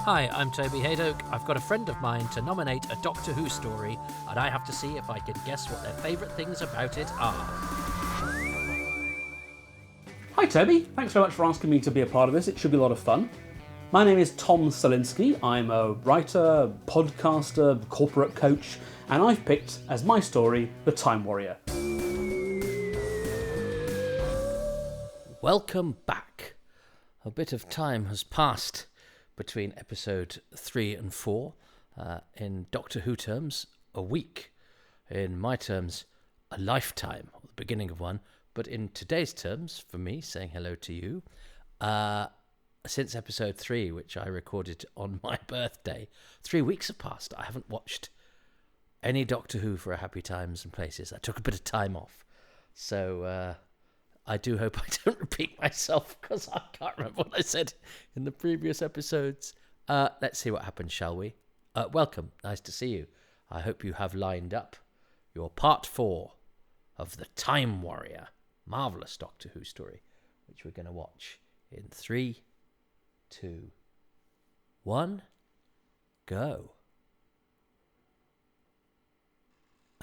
Hi, I'm Toby Hadoke. I've got a friend of mine to nominate a Doctor Who story, and I have to see if I can guess what their favourite things about it are. Hi Toby, thanks very much for asking me to be a part of this. It should be a lot of fun. My name is Tom Salinsky. I'm a writer, podcaster, corporate coach, and I've picked as my story The Time Warrior. Welcome back. A bit of time has passed between episode 3 and 4. In Doctor Who terms, a week. In my terms, a lifetime, or the beginning of one. But in today's terms, for me, saying hello to you, since episode 3, which I recorded on my birthday, 3 weeks have passed. I haven't watched any Doctor Who for a happy times and places. I took a bit of time off. So I do hope I don't repeat myself, because I can't remember what I said in the previous episodes. Let's see what happens, shall we? Welcome. Nice to see you. I hope you have lined up your part 4 of The Time Warrior. Marvellous Doctor Who story, which we're going to watch in 3, 2, 1, go.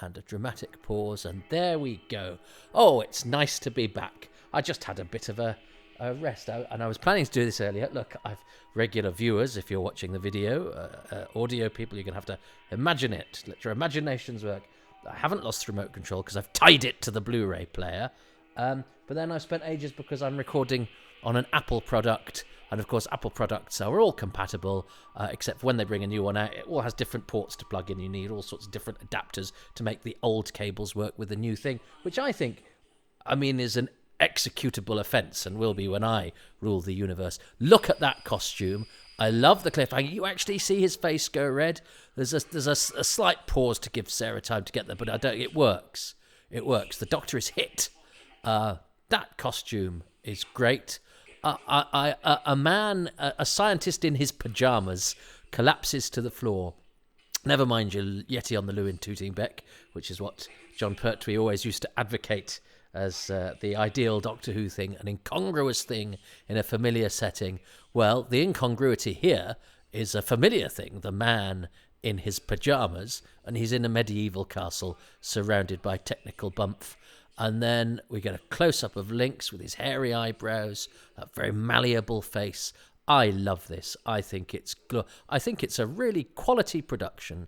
And a dramatic pause, and there we go. Oh, it's nice to be back. I just had a bit of a rest, and I was planning to do this earlier. Look, I've regular viewers, if you're watching the video, audio people, you're going to have to imagine it. Let your imaginations work. I haven't lost the remote control because I've tied it to the Blu-ray player. But then I spent ages because I'm recording on an Apple product. And of course, Apple products are all compatible, except for when they bring a new one out, it all has different ports to plug in. You need all sorts of different adapters to make the old cables work with the new thing, which I think, is an executable offence and will be when I rule the universe. Look at that costume. I love the cliffhanger. You actually see his face go red. There's a slight pause to give Sarah time to get there, but it works. It works. The Doctor is hit. That costume is great. A man, a scientist in his pyjamas, collapses to the floor. Never mind your Yeti on the loo in Tooting Bec, which is what John Pertwee always used to advocate as the ideal Doctor Who thing, an incongruous thing in a familiar setting. Well, the incongruity here is a familiar thing, the man in his pyjamas, and he's in a medieval castle surrounded by technical bumf. And then we get a close-up of Lynx with his hairy eyebrows, that very malleable face. I love this. I think it's a really quality production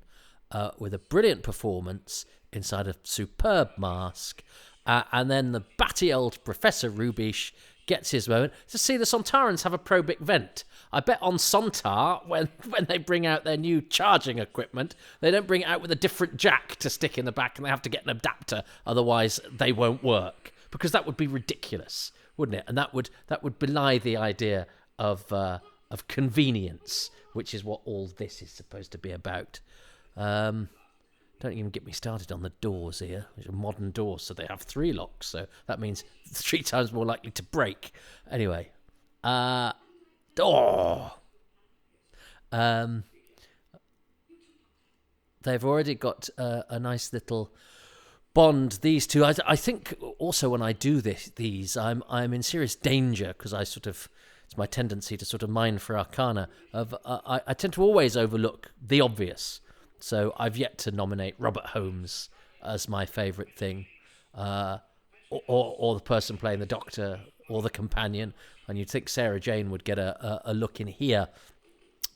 with a brilliant performance inside a superb mask. And then the batty old Professor Rubish gets his moment. To see the Sontarans have a probic vent. I bet on Sontar, when they bring out their new charging equipment, they don't bring it out with a different jack to stick in the back, and they have to get an adapter, otherwise they won't work. Because that would be ridiculous, wouldn't it? And that would belie the idea of convenience, which is what all this is supposed to be about. Don't even get me started on the doors here, which are modern doors, so they have 3 locks, so that means 3 times more likely to break. Anyway, they've already got a nice little bond, these two. I think also when I do these, I'm in serious danger, because it's my tendency to sort of mine for arcana. I tend to always overlook the obvious. So I've yet to nominate Robert Holmes as my favourite thing, or the person playing the Doctor, or the companion. And you'd think Sarah Jane would get a look in here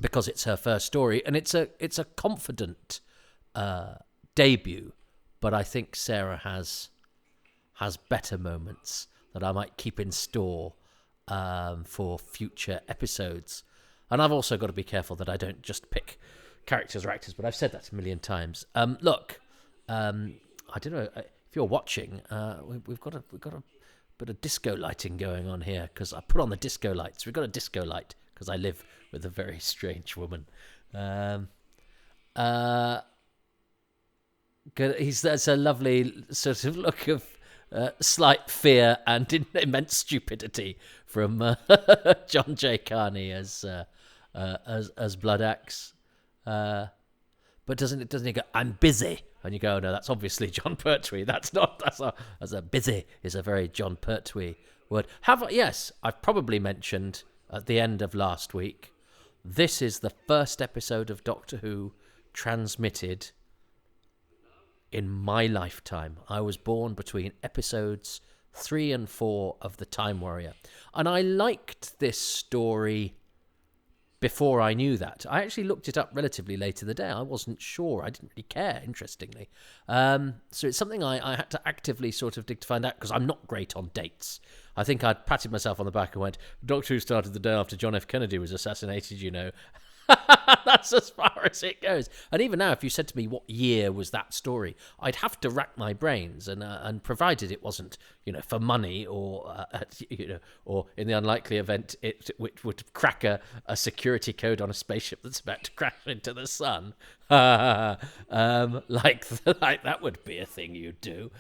because it's her first story, and it's a confident debut. But I think Sarah has better moments that I might keep in store for future episodes. And I've also got to be careful that I don't just pick characters or actors, but I've said that a million times. Look, I don't know if you're watching. We've got a bit of disco lighting going on here, because I put on the disco lights. We've got a disco light because I live with a very strange woman. There's a lovely sort of look of slight fear and immense stupidity from John J. Carney as Blood Axe. But doesn't he go, "I'm busy," and you go, "No, that's obviously John Pertwee. That's a busy is a very John Pertwee word." Yes, I've probably mentioned at the end of last week this is the first episode of Doctor Who transmitted in my lifetime. I was born between episodes 3 and 4 of The Time Warrior. And I liked this story before I knew that. I actually looked it up relatively late in the day. I wasn't sure. I didn't really care, interestingly. So it's something I had to actively sort of dig to find out, because I'm not great on dates. I think I'd patted myself on the back and went, Doctor Who started the day after John F. Kennedy was assassinated, you know. That's as far as it goes. And even now, if you said to me what year was that story, I'd have to rack my brains. And provided it wasn't, for money, or or in the unlikely event it would crack a security code on a spaceship that's about to crash into the sun, like that would be a thing you'd do.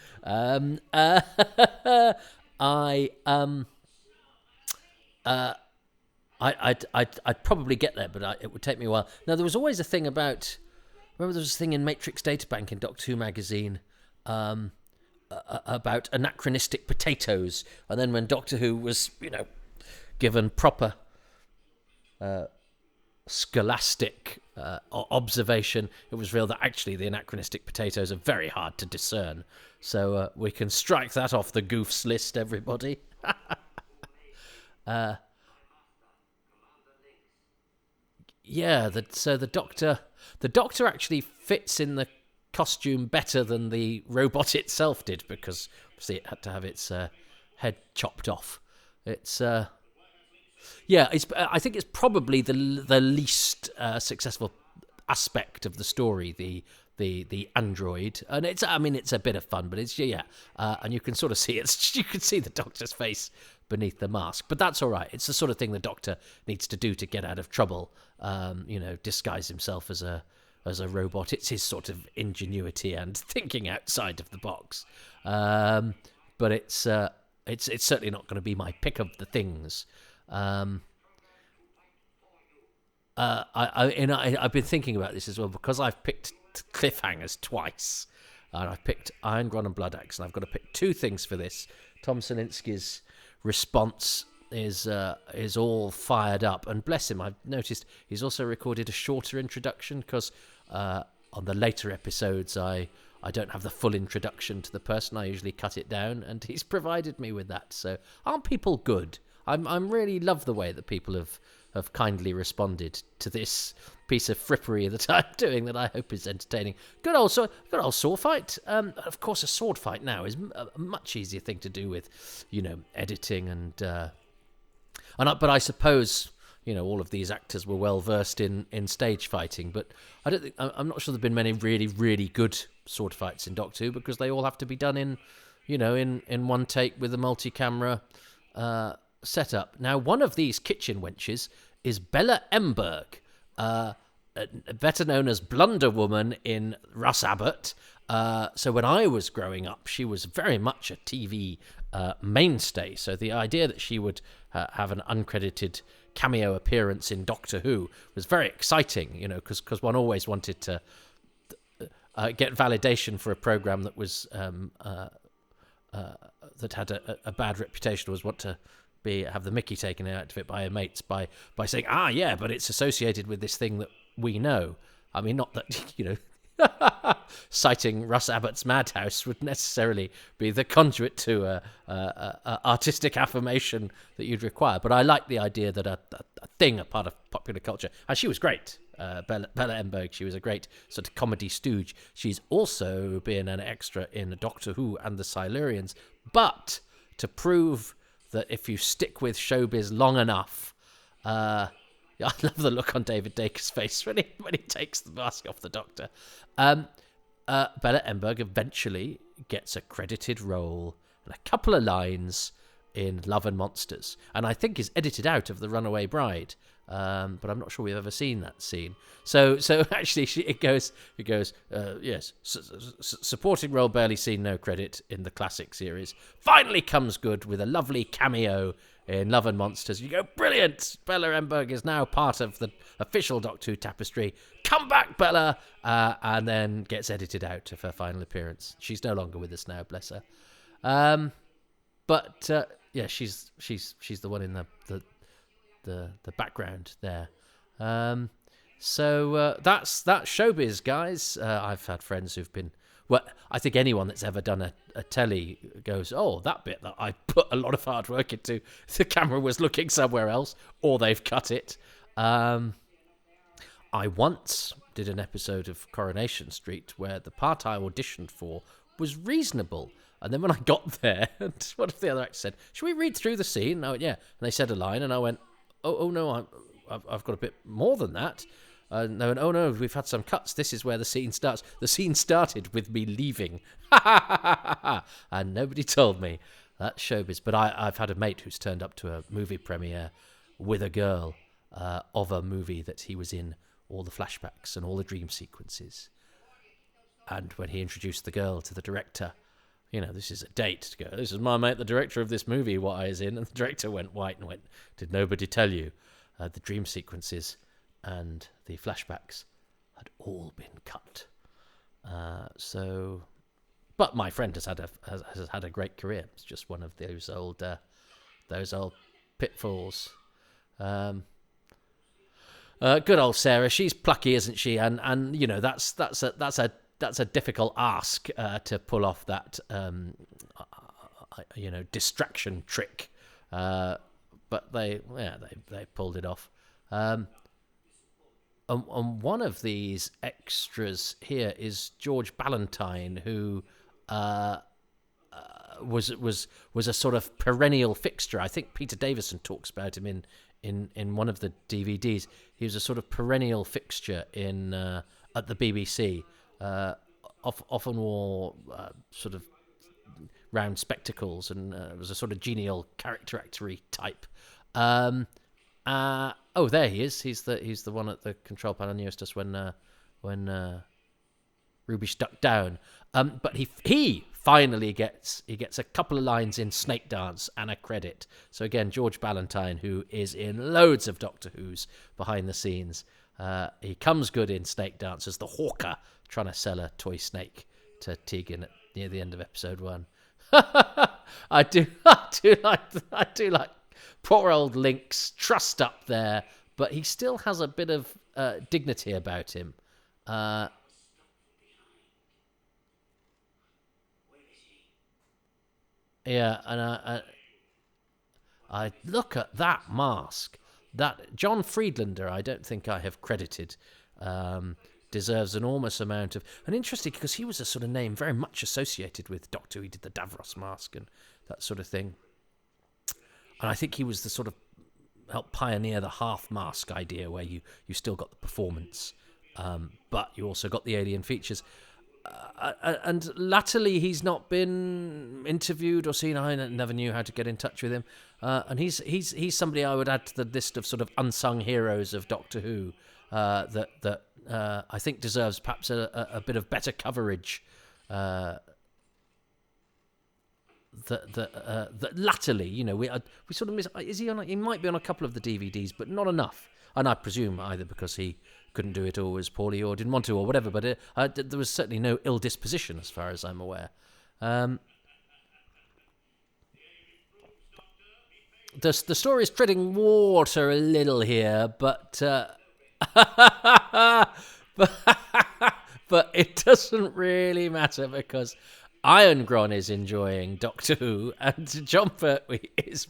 I'd probably get there, but it would take me a while. Now, there was always a thing about... Remember there was a thing in Matrix Databank in Doctor Who magazine about anachronistic potatoes. And then when Doctor Who was, given proper scholastic observation, it was revealed that actually the anachronistic potatoes are very hard to discern. So we can strike that off the goofs list, everybody. Yeah, so the Doctor actually fits in the costume better than the robot itself did, because obviously it had to have its head chopped off. It's I think it's probably the least successful aspect of the story, the android, and it's a bit of fun, but it's and you can sort of see you can see the Doctor's face beneath the mask, but that's all right. It's the sort of thing the Doctor needs to do to get out of trouble. Disguise himself as a robot. It's his sort of ingenuity and thinking outside of the box. But it's certainly not going to be my pick of the things. I've been thinking about this as well, because I've picked cliffhangers twice, and I've picked Iron Gron and Blood Axe, and I've got to pick two things for this. Tom Salinsky's response is all fired up, and bless him, I've noticed he's also recorded a shorter introduction, because on the later episodes I don't have the full introduction to the person. I usually cut it down, and he's provided me with that. So aren't people good? I'm really love the way that people have kindly responded to this piece of frippery that I'm doing, that I hope is entertaining. Good old sword fight. Of course, a sword fight now is a much easier thing to do with, editing but I suppose all of these actors were well versed in stage fighting. But I'm not sure there've been many really, really good sword fights in Doctor Who, because they all have to be done in one take with a multi-camera setup. Now, one of these kitchen wenches is Bella Emberg, better known as Blunder Woman in Russ Abbott. So when I was growing up, she was very much a TV mainstay. So the idea that she would have an uncredited cameo appearance in Doctor Who was very exciting, because one always wanted to get validation for a program that was that had a bad reputation, was want to have the mickey taken out of it by her mates by saying, but it's associated with this thing that we know. I mean, not that, citing Russ Abbott's Madhouse would necessarily be the conduit to a artistic affirmation that you'd require. But I like the idea that a part of popular culture, and she was great. Bella Emberg, she was a great sort of comedy stooge. She's also been an extra in Doctor Who and the Silurians. But to prove that if you stick with showbiz long enough, I love the look on David Dacre's face when he takes the mask off the Doctor. Bella Emberg eventually gets a credited role and a couple of lines in Love and Monsters, and I think is edited out of The Runaway Bride. But I'm not sure we've ever seen that scene. So actually, it goes. Yes, supporting role barely seen, no credit in the classic series. Finally comes good with a lovely cameo in Love and Monsters. You go, brilliant! Bella Emberg is now part of the official Doctor Who tapestry. Come back, Bella! And then gets edited out of her final appearance. She's no longer with us now, bless her. She's the one in the background there. So that's showbiz, guys. I've had friends who've been... Well, I think anyone that's ever done a telly goes, oh, that bit that I put a lot of hard work into, the camera was looking somewhere else, or they've cut it. I once did an episode of Coronation Street where the part I auditioned for was reasonable. And then when I got there, one of the other actors said, should we read through the scene? And I went, yeah. And they said a line, and I went, oh no, I've got a bit more than that. And they went, oh no, we've had some cuts. This is where the scene starts. The scene started with me leaving. And nobody told me. That's showbiz. But I've had a mate who's turned up to a movie premiere with a girl of a movie that he was in, all the flashbacks and all the dream sequences. And when he introduced the girl to the director, this is a date to go, this is my mate, the director of this movie, what I was in. And the director went white and went, did nobody tell you? The dream sequences and the flashbacks had all been cut. But my friend has had a great career. It's just one of those old pitfalls. Good old Sarah, she's plucky, isn't she? And that's a difficult ask to pull off that distraction trick. But they pulled it off. And one of these extras here is George Ballantyne, who was a sort of perennial fixture. I think Peter Davison talks about him in one of the DVDs. He was a sort of perennial fixture at the BBC. Often wore sort of round spectacles and was a sort of genial character actory type. There he is. He's the one at the control panel nearest us when Ruby stuck down. But he finally gets a couple of lines in Snake Dance and a credit. So again, George Ballantyne, who is in loads of Doctor Who's behind the scenes, he comes good in Snake Dance as the hawker trying to sell a toy snake to Tegan near the end of episode 1. I do like poor old Lynx, trussed up there, but he still has a bit of dignity about him. Yeah, and I look at that mask. That John Friedlander, I don't think I have credited, deserves an enormous amount of... And interesting, because he was a sort of name very much associated with Doctor Who. He did the Davros mask and that sort of thing. And I think he was the sort of helped pioneer the half mask idea, where you still got the performance, but you also got the alien features. And latterly, he's not been interviewed or seen. I never knew how to get in touch with him. And he's somebody I would add to the list of sort of unsung heroes of Doctor Who that I think deserves perhaps a bit of better coverage. That latterly, we sort of miss. Is he on? He might be on a couple of the DVDs, but not enough. And I presume either because he couldn't do it, or was poorly, or didn't want to, or whatever. But there was certainly no ill disposition, as far as I'm aware. The story is treading water a little here, but but it doesn't really matter, because Irongron is enjoying Doctor Who, and John Pertwee is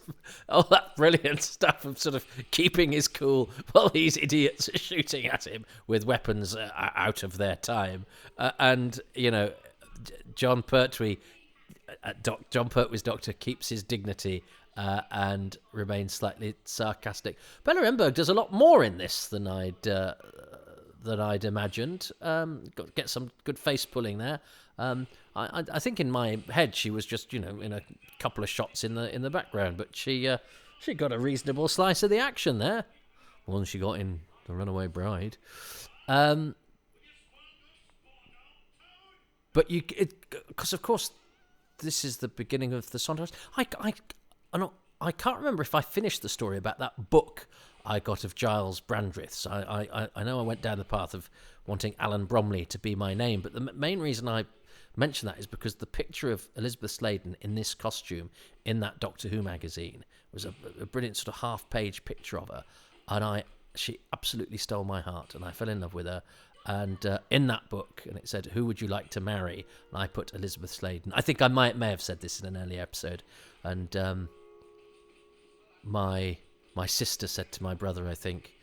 all that brilliant stuff of sort of keeping his cool while these idiots are shooting at him with weapons out of their time. And John Pertwee's Doctor keeps his dignity and remains slightly sarcastic. Bella Remberg does a lot more in this than I'd imagined. Get some good face pulling there. I think in my head she was just in a couple of shots in the background, but she got a reasonable slice of the action there. More than she got in The Runaway Bride. But because of course this is the beginning of the Sondheim. I can't remember if I finished the story about that book I got of Giles Brandreth's. I know I went down the path of wanting Alan Bromley to be my name, but the main reason I mention that is because the picture of Elizabeth Sladen in this costume in that Doctor Who magazine was a brilliant sort of half-page picture of her, and she absolutely stole my heart, and I fell in love with her. And in that book, and it said, "Who would you like to marry?" And I put Elizabeth Sladen. I think I may have said this in an earlier episode. And my sister said to my brother, I think,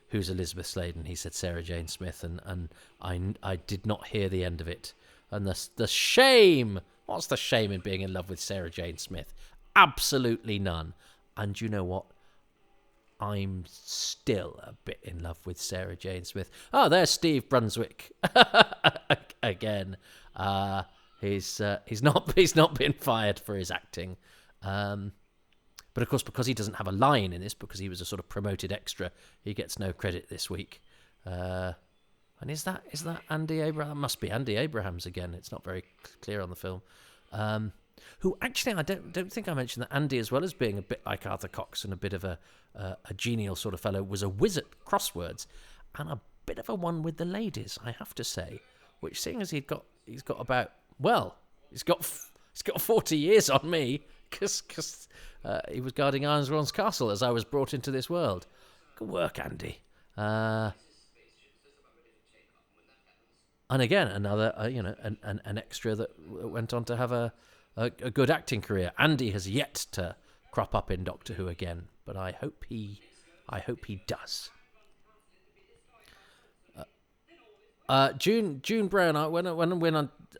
"Who's Elizabeth Sladen?" He said Sarah Jane Smith, and I did not hear the end of it. And the shame. What's the shame in being in love with Sarah Jane Smith? Absolutely none. And you know what? I'm still a bit in love with Sarah Jane Smith. Oh, there's Steve Brunswick again. He's not been fired for his acting, but of course, because he doesn't have a line in this, because he was a sort of promoted extra, he gets no credit this week. And is that Andy Abraham? Must be Andy Abrahams again. It's not very clear on the film. Who actually, I don't think I mentioned that Andy, as well as being a bit like Arthur Cox and a bit of a genial sort of fellow, was a whiz at crosswords, and a bit of a one with the ladies, I have to say. Which, seeing as he's got about, well, he's got 40 years on me, because he was guarding Ironsworth's castle as I was brought into this world. Good work, Andy. And again, another an extra that went on to have a good acting career. Andy has yet to crop up in Doctor Who again, but I hope he does. June Brown. When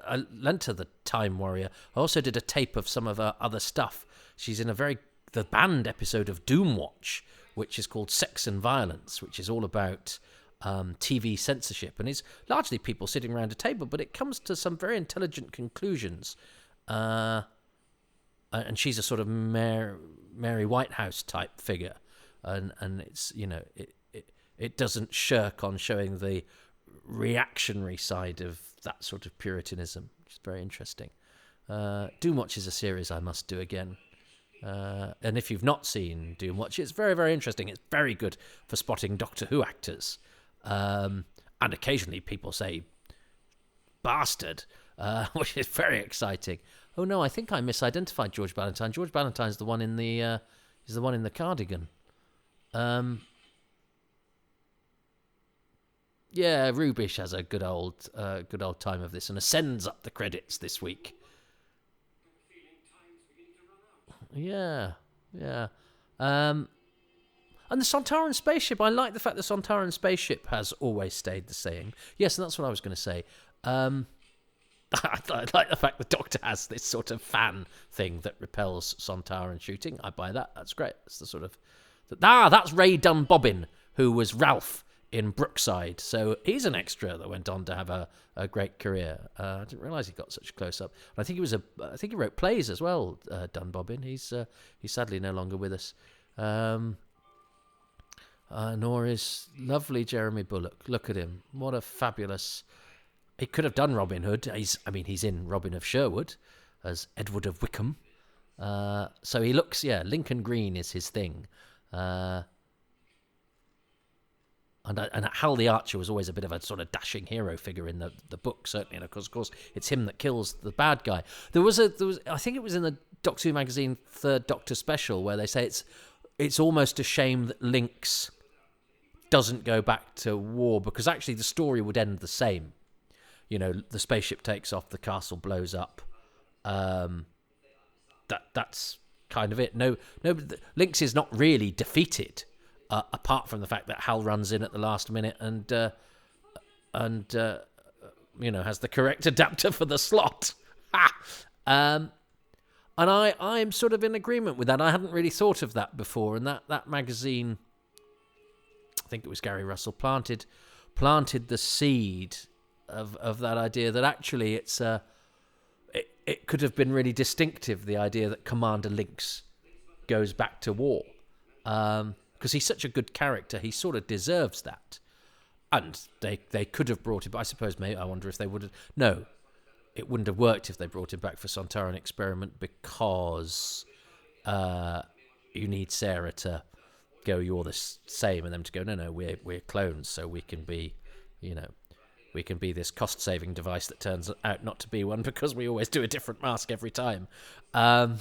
I lent her the Time Warrior, I also did a tape of some of her other stuff. She's in the banned episode of Doomwatch, which is called Sex and Violence, which is all about TV censorship, and it's largely people sitting around a table, but it comes to some very intelligent conclusions. And she's a sort of Mary Whitehouse type figure, and it's, it doesn't shirk on showing the reactionary side of that sort of Puritanism, which is very interesting. Doomwatch is a series I must do again. And if you've not seen Doomwatch, it's very, very interesting. It's very good for spotting Doctor Who actors. And occasionally people say bastard, which is very exciting. Oh no, I think I misidentified George Ballantyne. George Ballantyne's the one in the Cardigan. Yeah, Rubish has a good old time of this and ascends up the credits this week. Yeah. And the Sontaran spaceship, I like the fact the Sontaran spaceship has always stayed the same. Yes, and that's what I was going to say. I like the fact the Doctor has this sort of fan thing that repels Sontaran shooting. I buy that. That's great. That's the sort of... that's Ray Dunbobbin, who was Ralph in Brookside. So he's an extra that went on to have a great career. I didn't realise he got such a close-up. I think he wrote plays as well, Dunbobbin. He's sadly no longer with us. Nor is lovely Jeremy Bulloch. Look at him. What a fabulous... He could have done Robin Hood. He's in Robin of Sherwood as Edward of Wickham. So he looks, Lincoln Green is his thing. And Hal the Archer was always a bit of a sort of dashing hero figure in the book, certainly. And of course, it's him that kills the bad guy. There was I think it was in the Doctor Who magazine Third Doctor special where they say it's almost a shame that Links doesn't go back to war, because actually the story would end the same. The spaceship takes off, the castle blows up. That's kind of it. No, Lynx is not really defeated, apart from the fact that Hal runs in at the last minute and has the correct adapter for the slot. And I'm sort of in agreement with that. I hadn't really thought of that before, and that magazine, I think it was Gary Russell, planted the seed of that idea that actually it could have been really distinctive, the idea that Commander Lynx goes back to war, because he's such a good character, he sort of deserves that. And they could have brought him, but I suppose maybe, I wonder if they would have. No, it wouldn't have worked if they brought him back for Sontaran Experiment, because you need Sarah to go, you're the same, and them to go, no, we're clones, so we can be, we can be this cost-saving device that turns out not to be one, because we always do a different mask every time. But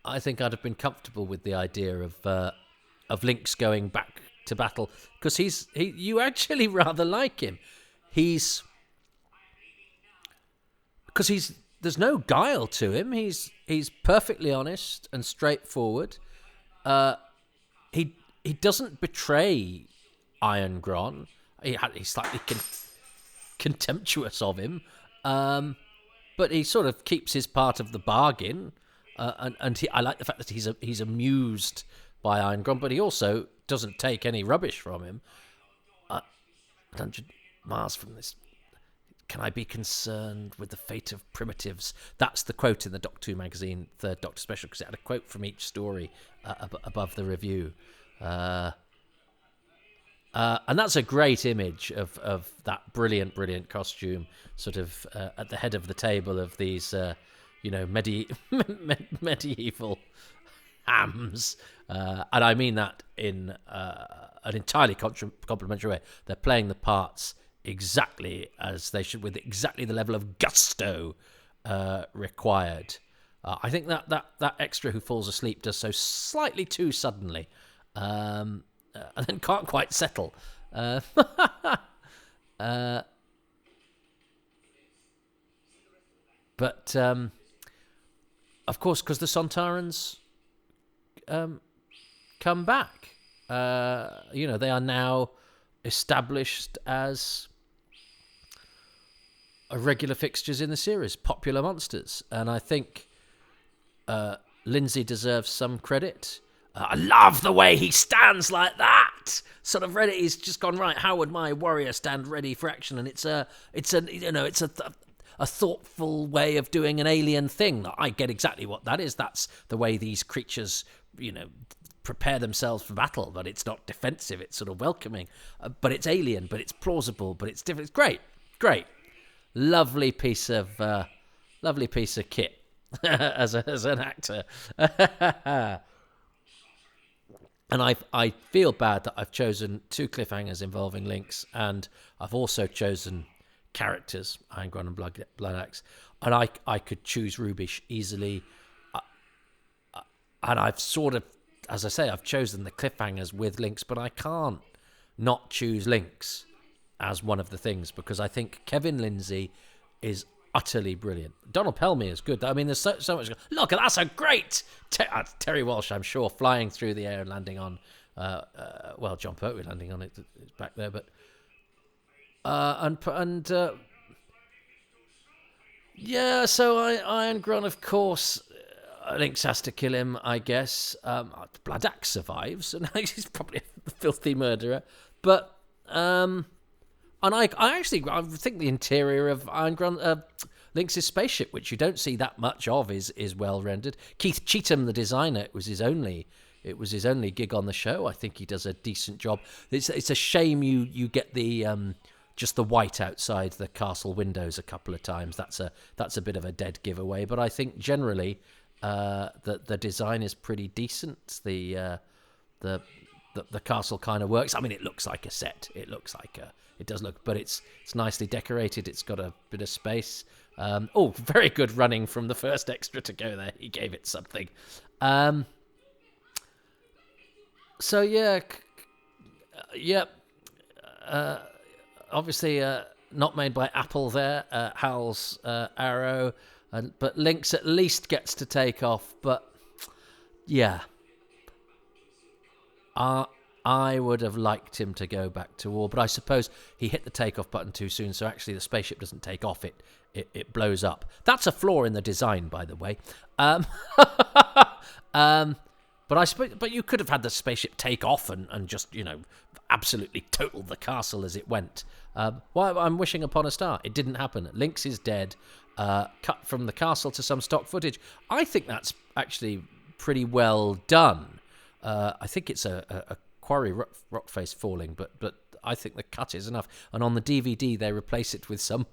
I think I'd have been comfortable with the idea of Lynx going back to battle, because you actually rather like him. There's no guile to him. He's perfectly honest and straightforward. He doesn't betray Iron Gron. He's slightly contemptuous of him, but he sort of keeps his part of the bargain. I like the fact that he's amused by Iron Gron, but he also doesn't take any rubbish from him. 100 miles from this, can I be concerned with the fate of primitives? That's the quote in the Doctor Who magazine, Third Doctor Special, because it had a quote from each story above the review. And that's a great image of that brilliant costume, sort of at the head of the table of these, medieval hams. And I mean that in an entirely complimentary way. They're playing the parts exactly as they should, with exactly the level of gusto required. I think that extra who falls asleep does so slightly too suddenly, and then can't quite settle. But of course, because the Sontarans come back, they are now established as regular fixtures in the series, popular monsters, and I think Lindsay deserves some credit. I love the way he stands like that, sort of ready. He's just gone, right, how would my warrior stand ready for action? And it's a thoughtful way of doing an alien thing. I get exactly what that is. That's the way these creatures, prepare themselves for battle. But it's not defensive. It's sort of welcoming. But it's alien. But it's plausible. But it's different. It's great, lovely piece of kit as an actor. And I feel bad that I've chosen 2 cliffhangers involving Lynx, and I've also chosen characters, Iron Gron and Blood Axe, and I could choose Rubish easily, and I've sort of, as I say, I've chosen the cliffhangers with Lynx, but I can't not choose Lynx as one of the things, because I think Kevin Lindsay is utterly brilliant. Donald Pelmy is good. I mean, there's so much. Look, that's a great Terry Walsh, I'm sure, flying through the air and landing on. John Pertwee landing on it back there, but So Iron Gron, of course, Lynx has to kill him, I guess. Blood Axe survives, and he's probably a filthy murderer, but. And I think the interior of Iron Gron, Lynx's spaceship, which you don't see that much of, is well rendered. Keith Cheetham, the designer, it was his only gig on the show. I think he does a decent job. It's a shame you get the just the white outside the castle windows a couple of times. That's a bit of a dead giveaway. But I think generally the design is pretty decent. The castle kind of works. I mean, it looks like a set. It does look, but it's nicely decorated. It's got a bit of space. Very good running from the first extra to go there. He gave it something. Obviously, not made by Apple there. Hal's arrow, but Lynx at least gets to take off. But yeah. I would have liked him to go back to war, but I suppose he hit the takeoff button too soon, so actually the spaceship doesn't take off, it blows up. That's a flaw in the design, by the way. But I suppose, but you could have had the spaceship take off and just, absolutely total the castle as it went. I'm wishing upon a star. It didn't happen. Lynx is dead. Cut from the castle to some stock footage. I think that's actually pretty well done. I think it's a quarry rock face falling, but I think the cut is enough. And on the DVD, they replace it with some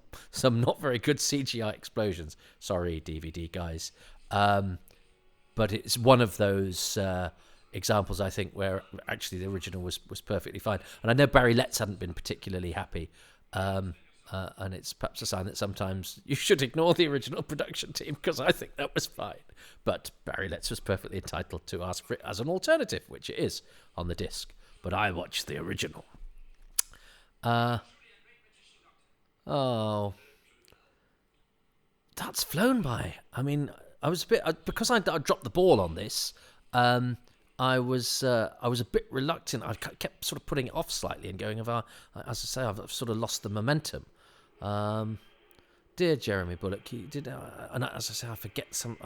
not very good CGI explosions. Sorry, DVD guys. But it's one of those examples, I think, where actually the original was perfectly fine. And I know Barry Letts hadn't been particularly happy. And it's perhaps a sign that sometimes you should ignore the original production team, because I think that was fine. But Barry Letts was perfectly entitled to ask for it as an alternative, which it is on the disc. But I watched the original. Oh, that's flown by. I mean, I was a bit because I dropped the ball on this. I was a bit reluctant. I kept sort of putting it off slightly and going, as I say, I've sort of lost the momentum. Dear Jeremy Bullock, he did, and as I say, I forget some.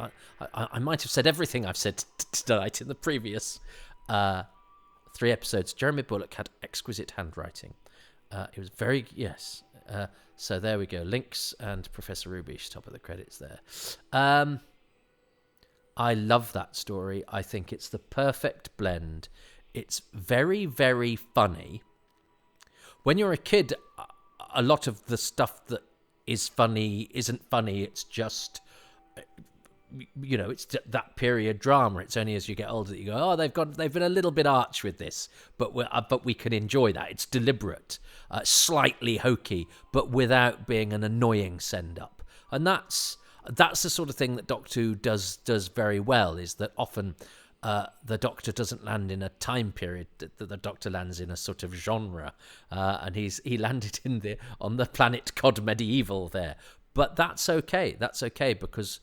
I might have said everything I've said tonight in the previous 3 episodes. Jeremy Bullock had exquisite handwriting. It was very so there we go. Links and Professor Rubish, top of the credits there. I love that story. I think it's the perfect blend. It's very, very funny. When you're a kid, a lot of the stuff that is funny isn't funny. It's just, it's that period drama. It's only as you get older that you go, oh, they've been a little bit arch with this, but we can enjoy that. It's deliberate, slightly hokey, but without being an annoying send-up. And that's the sort of thing that Doctor Who does very well, is that often the Doctor doesn't land in a time period. The Doctor lands in a sort of genre, and he landed on the planet Cod Medieval there. But that's okay. That's okay, because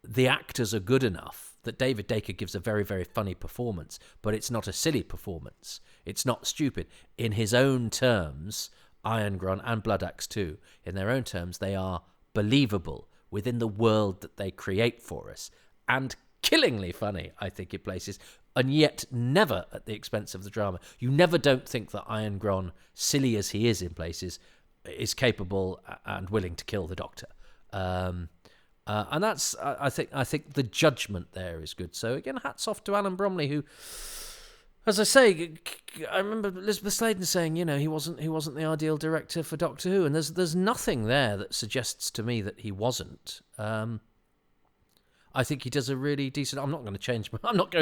the actors are good enough that David Dacre gives a very, very funny performance, but it's not a silly performance. It's not stupid. In his own terms, Iron Gron and Blood Axe 2, in their own terms, they are believable within the world that they create for us, and killingly funny, I think, in places, and yet never at the expense of the drama. You never don't think that Iron Gron, silly as he is in places, is capable and willing to kill the Doctor. And that's, I think the judgment there is good. So again, hats off to Alan Bromley, who, as I say, I remember Elizabeth Sladen saying, he wasn't the ideal director for Doctor Who, and there's nothing there that suggests to me that he wasn't. I think he does a really decent. I'm not going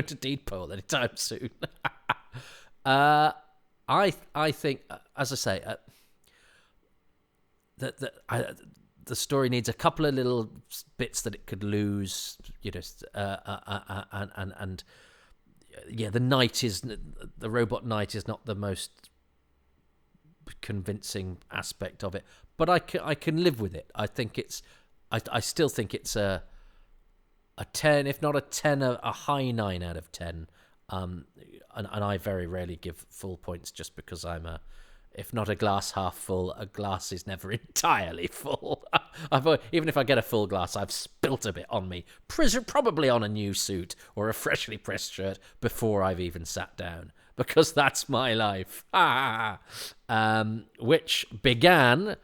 to deed poll anytime soon. I think, as I say, the story needs a couple of little bits that it could lose, the robot knight is not the most convincing aspect of it, but I can live with it. I still think it's a 10, if not a 10, a high 9 out of 10. And I very rarely give full points, just because I'm if not a glass half full, a glass is never entirely full. Even if I get a full glass, I've spilt a bit on me, probably on a new suit or a freshly pressed shirt, before I've even sat down, because that's my life. Which began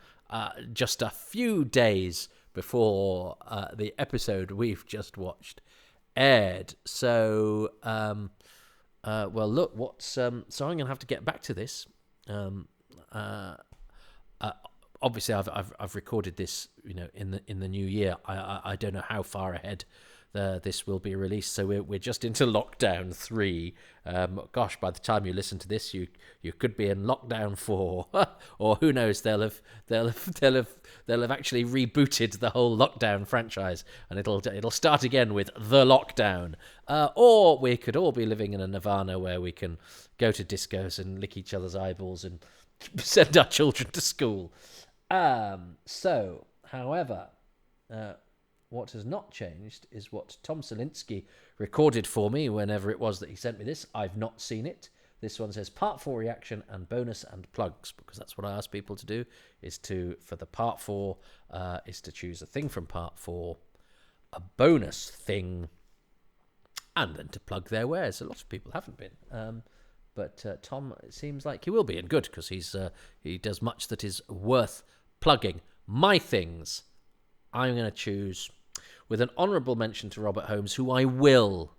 just a few days before the episode we've just watched aired. So, look, so I'm going to have to get back to this. Obviously, I've recorded this, in the new year. I don't know how far ahead this will be released. So we're just into lockdown 3. Gosh, by the time you listen to this, you could be in lockdown 4, or who knows? They'll have actually rebooted the whole lockdown franchise, and it'll start again with the lockdown. Or we could all be living in a nirvana where we can go to discos and lick each other's eyeballs and send our children to school. However, what has not changed is what Tom Salinsky recorded for me whenever it was that he sent me this. I've not seen it. This one says Part 4 reaction and bonus and plugs, because that's what I ask people to do, for the Part 4, is to choose a thing from Part 4, a bonus thing, and then to plug their wares. A lot of people haven't been. But Tom, it seems like he will be, and good, because he does much that is worth plugging. My things, I'm going to choose, with an honourable mention to Robert Holmes, who I will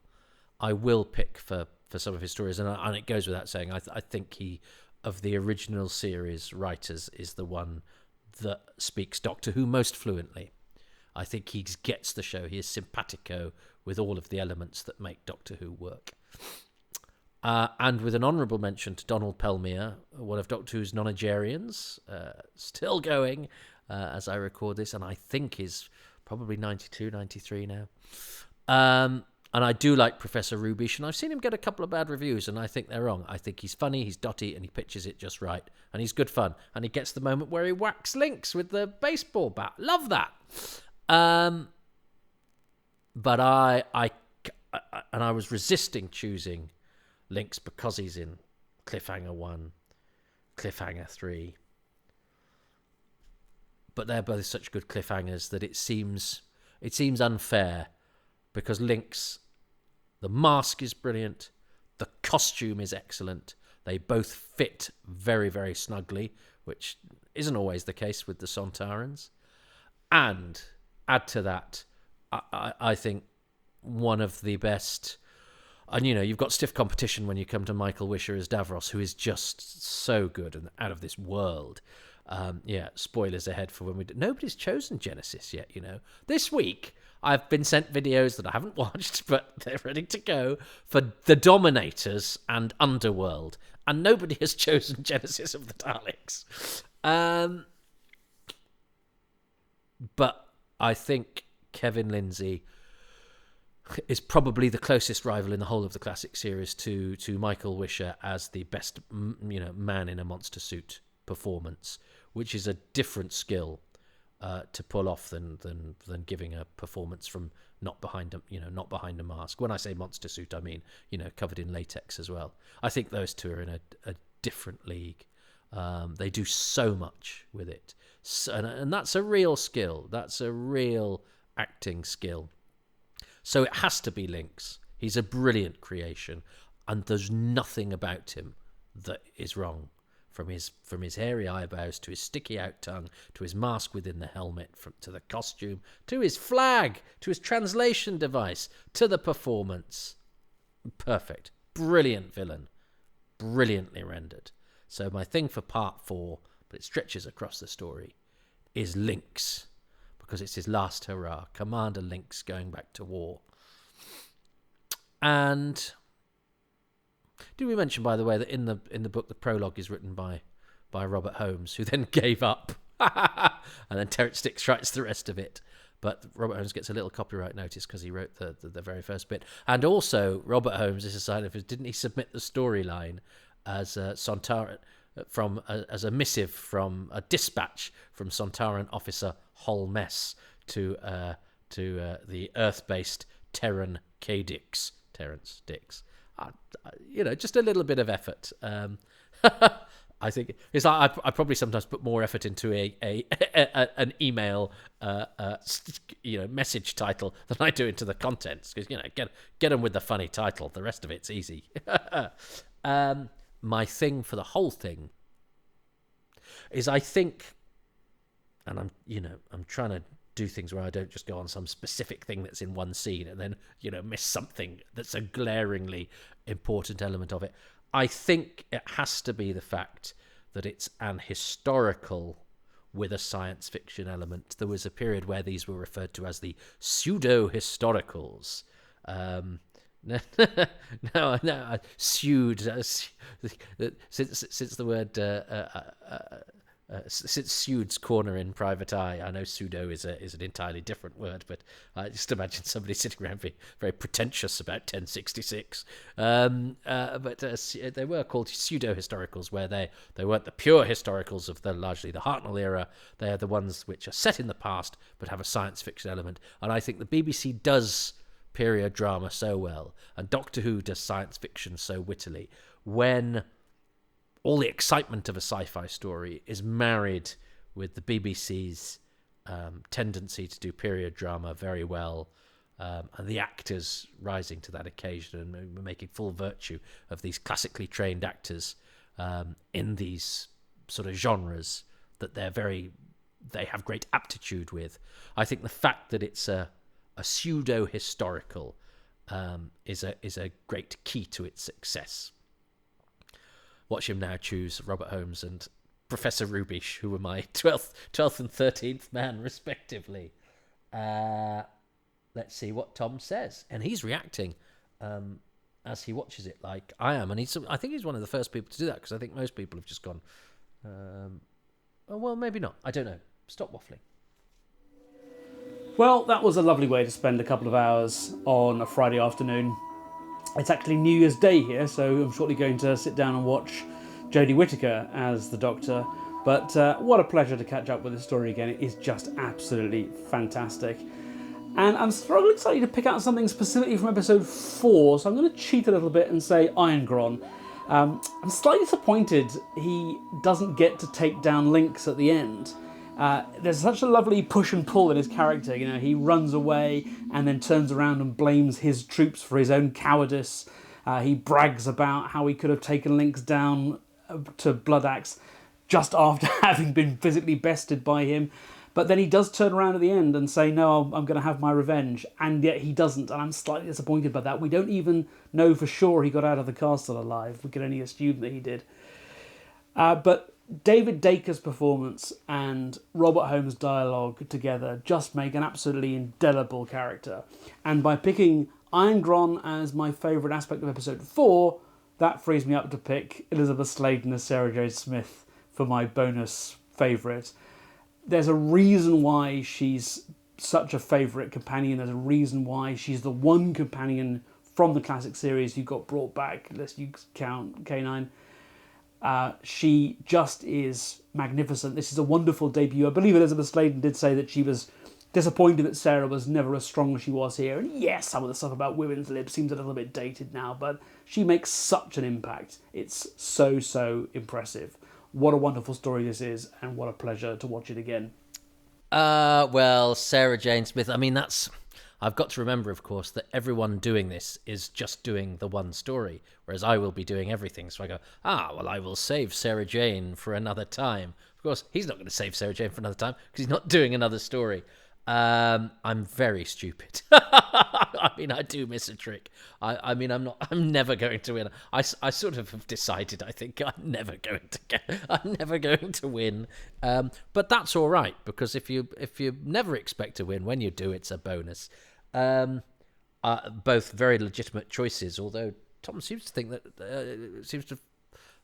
pick for some of his stories, and it goes without saying, I think he, of the original series writers, is the one that speaks Doctor Who most fluently. I think he gets the show. He is simpatico with all of the elements that make Doctor Who work. And with an honourable mention to Donald Pelmere, one of Doctor Who's nonagerians, still going as I record this, and I think is probably 92, 93 now. And I do like Professor Rubish, and I've seen him get a couple of bad reviews, and I think they're wrong. I think he's funny, he's dotty, and he pitches it just right. And he's good fun. And he gets the moment where he whacks Lynx with the baseball bat. Love that. But I was resisting choosing Lynx because he's in Cliffhanger 1, Cliffhanger 3. But they're both such good cliffhangers that it seems unfair, because Lynx, the mask is brilliant, the costume is excellent, they both fit very, very snugly, which isn't always the case with the Sontarans. And add to that, I think one of the best, and you've got stiff competition when you come to Michael Wisher as Davros, who is just so good and out of this world. Spoilers ahead for when we do. Nobody's chosen Genesis yet, This week, I've been sent videos that I haven't watched, but they're ready to go, for The Dominators and Underworld. And nobody has chosen Genesis of the Daleks. But I think Kevin Lindsay is probably the closest rival in the whole of the classic series to Michael Wisher as the best, man in a monster suit performance, which is a different skill to pull off than giving a performance from not behind a mask. When I say monster suit, I mean covered in latex as well. I think those two are in a different league. They do so much with it, and that's a real skill. That's a real acting skill. So it has to be Lynx. He's a brilliant creation, and there's nothing about him that is wrong. From his hairy eyebrows to his sticky out tongue to his mask within the helmet, to the costume to his flag to his translation device to the performance. Perfect. Brilliant villain. Brilliantly rendered. So my thing for part 4, but it stretches across the story, is Lynx, because it's his last hurrah. Commander Lynx going back to war. And did we mention, by the way, that in the book the prologue is written by Robert Holmes, who then gave up, and then Terence Sticks writes the rest of it. But Robert Holmes gets a little copyright notice because he wrote the very first bit. And also, Robert Holmes is a sign of, didn't he submit the storyline as Sontaran as a missive from a dispatch from Sontaran officer Holmess to the Earth-based Terran Cadix, Terence Dix. Just a little bit of effort. I think it's like I probably sometimes put more effort into an email, message title than I do into the contents, because get them with the funny title. The rest of it's easy. My thing for the whole thing is, I think, and I'm trying to do things where I don't just go on some specific thing that's in one scene and then miss something that's a glaringly important element of it. I think it has to be the fact that it's an historical with a science fiction element. There was a period where these were referred to as the pseudo-historicals. Since the word since Pseudo's corner in Private Eye, I know pseudo is an entirely different word, but I just imagine somebody sitting around being very pretentious about 1066. But they were called pseudo-historicals, where they weren't the pure historicals of largely the Hartnell era. They are the ones which are set in the past but have a science fiction element. And I think the BBC does period drama so well, and Doctor Who does science fiction so wittily, when all the excitement of a sci-fi story is married with the BBC's tendency to do period drama very well, and the actors rising to that occasion and making full virtue of these classically trained actors in these sort of genres that they have great aptitude with. I think the fact that it's a pseudo-historical is a great key to its success. Watch him now choose Robert Holmes and Professor Rubish, who were my 12th and 13th man, respectively. Let's see what Tom says. And he's reacting as he watches it, like I am. And I think he's one of the first people to do that, because I think most people have just gone, oh, well, maybe not. I don't know. Stop waffling. Well, that was a lovely way to spend a couple of hours on a Friday afternoon. It's actually New Year's Day here, so I'm shortly going to sit down and watch Jodie Whittaker as the Doctor. But what a pleasure to catch up with this story again. It is just absolutely fantastic. And I'm struggling slightly to pick out something specifically from episode 4, so I'm going to cheat a little bit and say Irongron. I'm slightly disappointed he doesn't get to take down Lynx at the end. There's such a lovely push and pull in his character. You know, he runs away and then turns around and blames his troops for his own cowardice. He brags about how he could have taken Lynx down to Bloodaxe just after having been physically bested by him. But then he does turn around at the end and say, no, I'm going to have my revenge. And yet he doesn't. And I'm slightly disappointed by that. We don't even know for sure he got out of the castle alive. We can only assume that he did. But David Dacre's performance and Robert Holmes' dialogue together just make an absolutely indelible character. And by picking Irongron as my favourite aspect of episode 4, that frees me up to pick Elizabeth Sladen as Sarah J. Smith for my bonus favourite. There's a reason why she's such a favourite companion. There's a reason why she's the one companion from the classic series who got brought back, unless you count K9. She just is magnificent. This is a wonderful debut. I believe Elizabeth Sladen did say that she was disappointed that Sarah was never as strong as she was here. And yes, some of the stuff about women's libs seems a little bit dated now, but she makes such an impact. It's so impressive. What a wonderful story this is, and what a pleasure to watch it again. Well, Sarah Jane Smith, I mean, I've got to remember, of course, that everyone doing this is just doing the one story, whereas I will be doing everything. So I go, well, I will save Sarah Jane for another time. Of course, he's not going to save Sarah Jane for another time because he's not doing another story. I'm very stupid. I mean, I do miss a trick. I'm never going to win. I sort of have decided, I think I'm never going to win. But that's all right, because if you never expect to win, when you do, it's a bonus. Both very legitimate choices, although Tom seems to think that seems to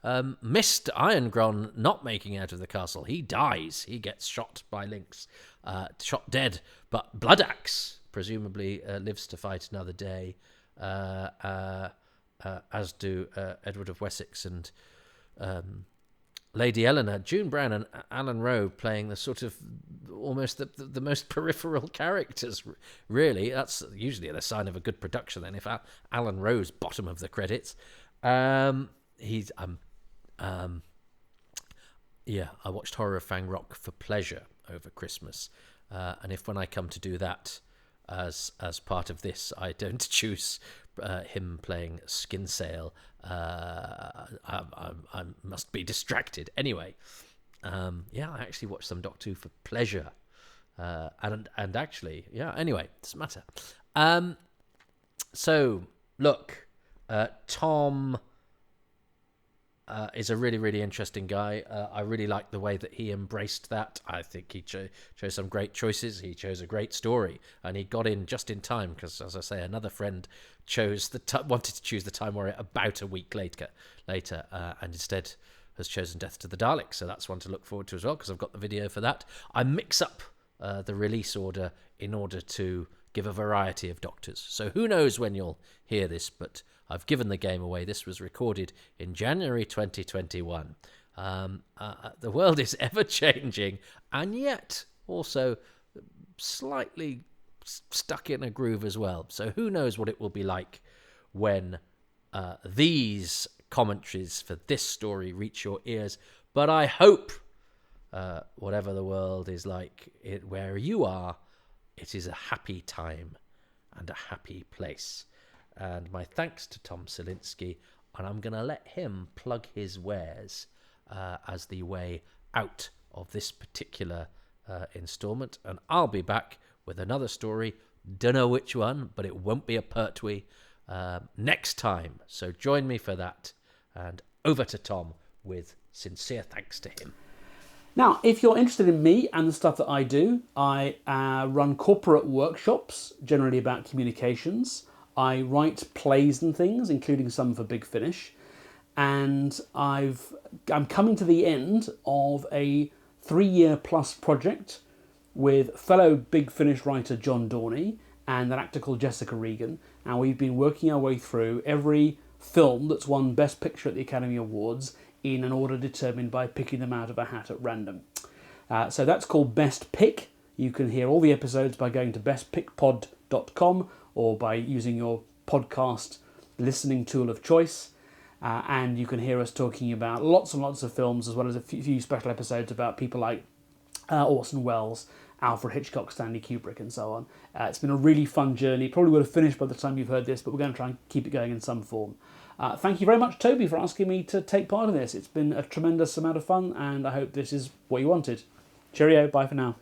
have missed Irongron not making out of the castle. He dies. He gets shot by Lynx, shot dead. But Bloodaxe presumably lives to fight another day, as do Edward of Wessex and Lady Eleanor. June Brown and Alan Rowe playing the sort of almost the most peripheral characters, really. That's usually the sign of a good production then, if Alan Rowe's bottom of the credits. He's I watched Horror of Fang Rock for pleasure over Christmas, and if when I come to do that as part of this I don't choose him playing Skinsale, I must be distracted. Anyway, I actually watched some Doctor Who for pleasure, and actually, anyway, doesn't matter. So look, Tom is a really, really interesting guy. I really like the way that he embraced that. I think he chose some great choices. He chose a great story, and he got in just in time because, as I say, another friend wanted to choose the Time Warrior about a week later, and instead has chosen Death to the Daleks. So that's one to look forward to as well, because I've got the video for that. I mix up the release order in order to give a variety of Doctors. So who knows when you'll hear this, but I've given the game away. This was recorded in January 2021. The world is ever changing, and yet also slightly stuck in a groove as well. So who knows what it will be like when these commentaries for this story reach your ears. But I hope, whatever the world is like, where you are, it is a happy time and a happy place. And my thanks to Tom Salinsky, and I'm going to let him plug his wares as the way out of this particular instalment. And I'll be back with another story, don't know which one, but it won't be a Pertwee, next time. So join me for that, and over to Tom with sincere thanks to him. Now, if you're interested in me and the stuff that I do, I run corporate workshops, generally about communications. I write plays and things, including some for Big Finish, and I'm coming to the end of a 3-year plus project with fellow Big Finish writer John Dorney and an actor called Jessica Regan, and we've been working our way through every film that's won Best Picture at the Academy Awards in an order determined by picking them out of a hat at random. So that's called Best Pick. You can hear all the episodes by going to bestpickpod.com or by using your podcast listening tool of choice. And you can hear us talking about lots and lots of films, as well as a few special episodes about people like Orson Welles, Alfred Hitchcock, Stanley Kubrick, and so on. It's been a really fun journey. Probably would have finished by the time you've heard this, but we're going to try and keep it going in some form. Thank you very much, Toby, for asking me to take part in this. It's been a tremendous amount of fun, and I hope this is what you wanted. Cheerio, bye for now.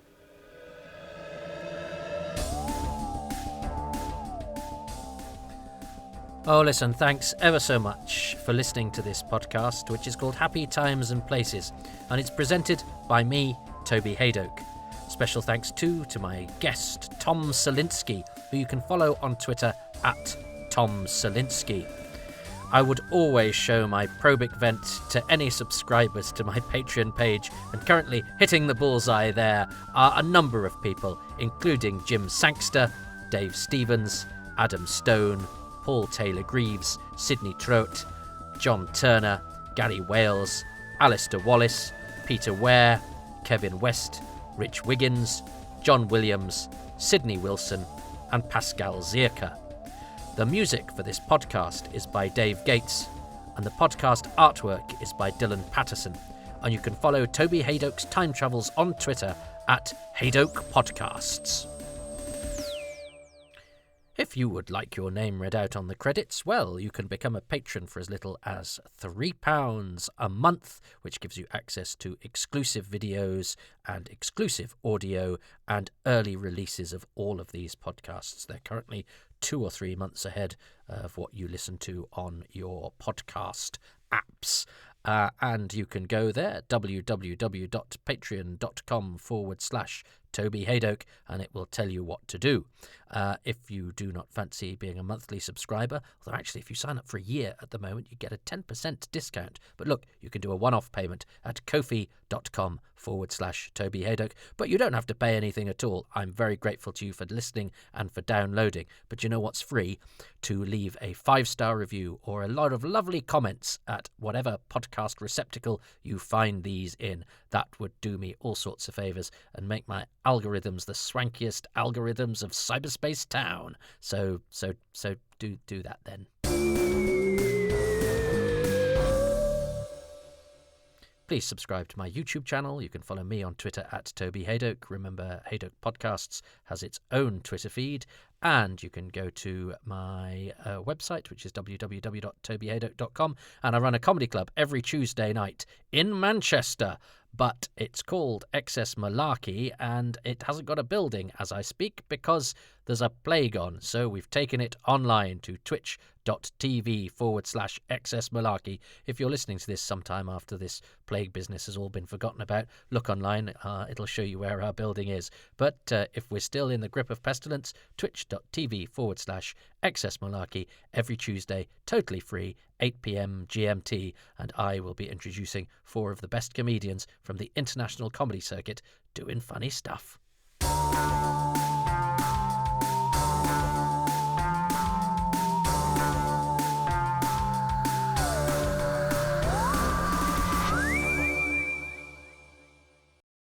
Oh, listen, thanks ever so much for listening to this podcast, which is called Happy Times and Places, and it's presented by me, Toby Hadoke. Special thanks too to my guest, Tom Salinsky, who you can follow on Twitter at Tom Salinsky. I would always show my probic vent to any subscribers to my Patreon page, and currently hitting the bullseye there are a number of people, including Jim Sangster, Dave Stevens, Adam Stone, Paul Taylor-Greaves, Sidney Trout, John Turner, Gary Wales, Alistair Wallace, Peter Ware, Kevin West, Rich Wiggins, John Williams, Sidney Wilson, and Pascal Zierka. The music for this podcast is by Dave Gates, and the podcast artwork is by Dylan Patterson. And you can follow Toby Hadoke's time travels on Twitter at Hadoke Podcasts. If you would like your name read out on the credits, well, you can become a patron for as little as £3 a month, which gives you access to exclusive videos and exclusive audio and early releases of all of these podcasts. They're currently 2 or 3 months ahead of what you listen to on your podcast apps. And you can go there, www.patreon.com/Toby Hadoke, and it will tell you what to do. If you do not fancy being a monthly subscriber, although actually if you sign up for a year at the moment, you get a 10% discount. But look, you can do a one-off payment at ko-fi.com/Toby Hadoke, but you don't have to pay anything at all. I'm very grateful to you for listening and for downloading. But you know what's free? To leave a 5-star review or a lot of lovely comments at whatever podcast receptacle you find these in. That would do me all sorts of favours and make my algorithms the swankiest algorithms of cyberspace town. So do that then. Please subscribe to my YouTube channel. You can follow me on Twitter at Toby Hadoke. Remember, Hadoke Podcasts has its own Twitter feed. And you can go to my website, which is www.tobyhadoke.com. And I run a comedy club every Tuesday night in Manchester. But it's called Excess Malarkey, and it hasn't got a building as I speak because there's a plague on. So we've taken it online to twitch.tv/Excess Malarkey. If you're listening to this sometime after this plague business has all been forgotten about, look online. It'll show you where our building is. But if we're still in the grip of pestilence, twitch.tv/Excess Malarkey every Tuesday, totally free, 8 p.m. GMT, and I will be introducing 4 of the best comedians from the international comedy circuit doing funny stuff.